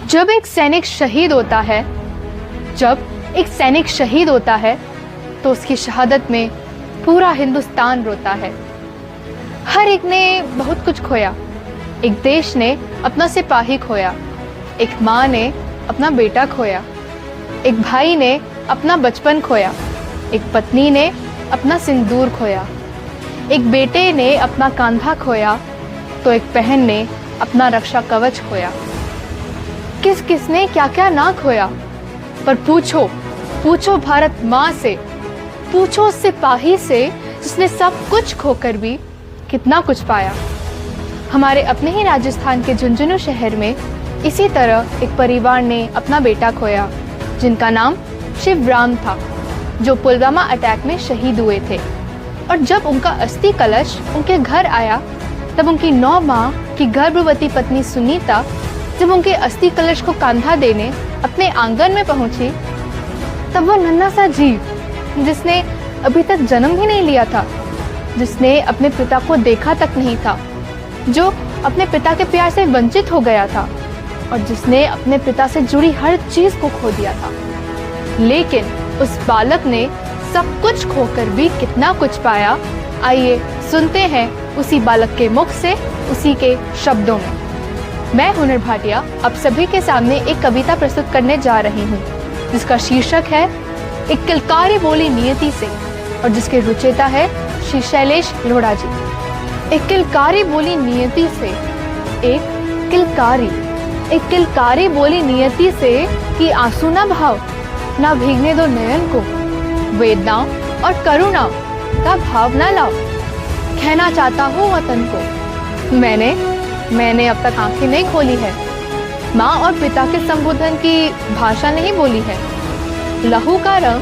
जब एक सैनिक शहीद होता है तो उसकी शहादत में पूरा हिंदुस्तान रोता है। हर एक ने बहुत कुछ खोया। एक देश ने अपना सिपाही खोया, एक माँ ने अपना बेटा खोया, एक भाई ने अपना बचपन खोया, एक पत्नी ने अपना सिंदूर खोया, एक बेटे ने अपना कांधा खोया, तो एक बहन ने अपना रक्षा कवच खोया। किस किसने क्या क्या ना खोया, पर पूछो भारत माँ से, पूछो उस सिपाही से जिसने सब कुछ खोकर भी कितना कुछ पाया। हमारे अपने ही राजस्थान के झुंझुनू शहर में इसी तरह एक परिवार ने अपना बेटा खोया, जिनका नाम शिवराम था, जो पुलवामा अटैक में शहीद हुए थे। और जब उनका अस्थि कलश उनके घर आया, तब उनकी 9 माह की गर्भवती पत्नी सुनीता जब उनके अस्थि कलश को कांधा देने अपने आंगन में पहुंची, तब वह नन्हा सा जीव जिसने अभी तक जन्म भी नहीं लिया था, जिसने अपने पिता को देखा तक नहीं था, जो अपने पिता के प्यार से वंचित हो गया था और जिसने अपने पिता से जुड़ी हर चीज को खो दिया था, लेकिन उस बालक ने सब कुछ खोकर भी कितना कुछ पाया। आइए सुनते हैं उसी बालक के मुख से, उसी के शब्दों में। मैं हुनर भाटिया आप सभी के सामने एक कविता प्रस्तुत करने जा रही हूँ, जिसका शीर्षक है एक किलकारी बोली नियति से, और जिसके रुचयिता है श्री शैलेश लोढ़ा जी। एक किलकारी बोली नियति से, एक किलकारी बोली नियति से कि आंसू ना भाव, ना भीगने दो नयन को, वेदना और करुणा का भाव ना लाओ, कहना चाहता हूँ वतन को। मैंने अब तक आंखें नहीं खोली है, माँ और पिता के संबोधन की भाषा नहीं बोली है। लहू का रंग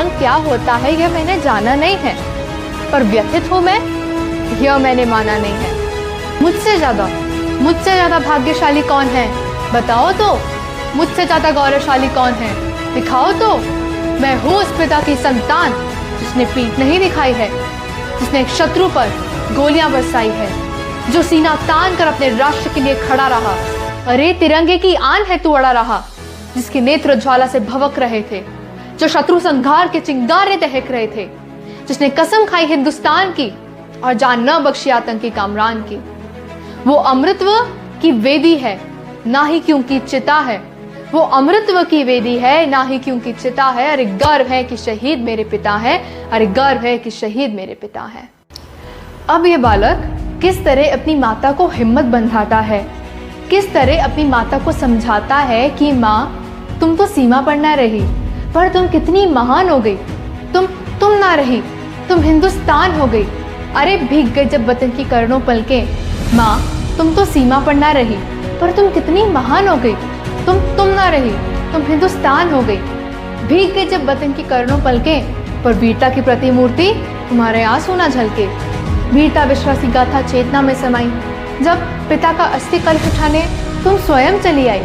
क्या होता है यह मैंने जाना नहीं है, पर व्यथित हूँ मैं, यह मैंने माना नहीं है। मुझसे ज्यादा भाग्यशाली कौन है बताओ तो, मुझसे ज्यादा गौरवशाली कौन है दिखाओ तो। मैं हूँ उस पिता की संतान जिसने पीठ नहीं दिखाई है, जिसने एक शत्रु पर गोलियां बरसाई है, जो सीना तान कर अपने राष्ट्र के लिए खड़ा रहा। अरे तिरंगे की आन है तू अड़ा रहा, जिसके नेत्र ज्वाला से भवक रहे थे, जो शत्रु संघार के चिंगारे दहक रहे थे, जिसने कसम खाई हिंदुस्तान की और जान न बख्शी आतंकी कामरान की। वो अमृतत्व की वेदी है ना ही क्योंकि चिता है, वो अमृतत्व की वेदी है ना ही क्योंकि चिता है। अरे गर्व है कि शहीद मेरे पिता है, अरे गर्व है कि शहीद मेरे पिता है। अब ये बालक किस तरह अपनी माता को हिम्मत बंधाता है, किस तरह अपनी माता को समझाता है कि माँ तुम तो सीमा पर ना रही, पर तुम कितनी महान हो गई, तुम ना रही, तुम हिंदुस्तान हो गई। अरे भीग गए जब वतन की करोड़ों पलकें, माँ तुम तो सीमा पर ना रही, पर तुम कितनी महान हो गई, तुम ना रही, तुम हिंदुस्तान हो गई। भीग गए जब वतन की करोड़ों पलकें, पर वीरता की प्रतिमूर्ति तुम्हारे आंसू ना झलके। वीरता विश्वासी गाथा चेतना में समाई, जब पिता का अस्थि कलश उठाने तुम स्वयं चली आई।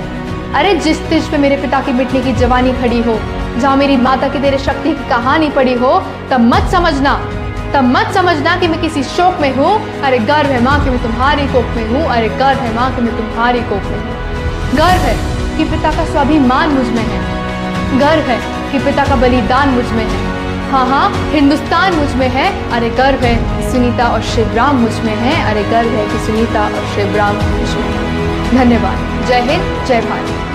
अरे जिस तिज पे मेरे पिता की मिटने की जवानी खड़ी हो, जहाँ मेरी माता की तेरे शक्ति की कहानी पड़ी हो, तब मत समझना कि मैं किसी शोक में हूँ। अरे गर्व है माँ कि मैं तुम्हारी कोख में हूँ, अरे गर्व है माँ कि मैं तुम्हारी कोख में हूँ। गर्व है कि पिता का स्वाभिमान मुझ में है, गर्व है कि पिता का बलिदान मुझ में है। हाँ हिंदुस्तान मुझ में है। अरे गर्व है कि सुनीता और शिवराम मुझ में है, अरे गर्व है कि सुनीता और शिवराम मुझ में है। धन्यवाद। जय हिंद, जय भारत।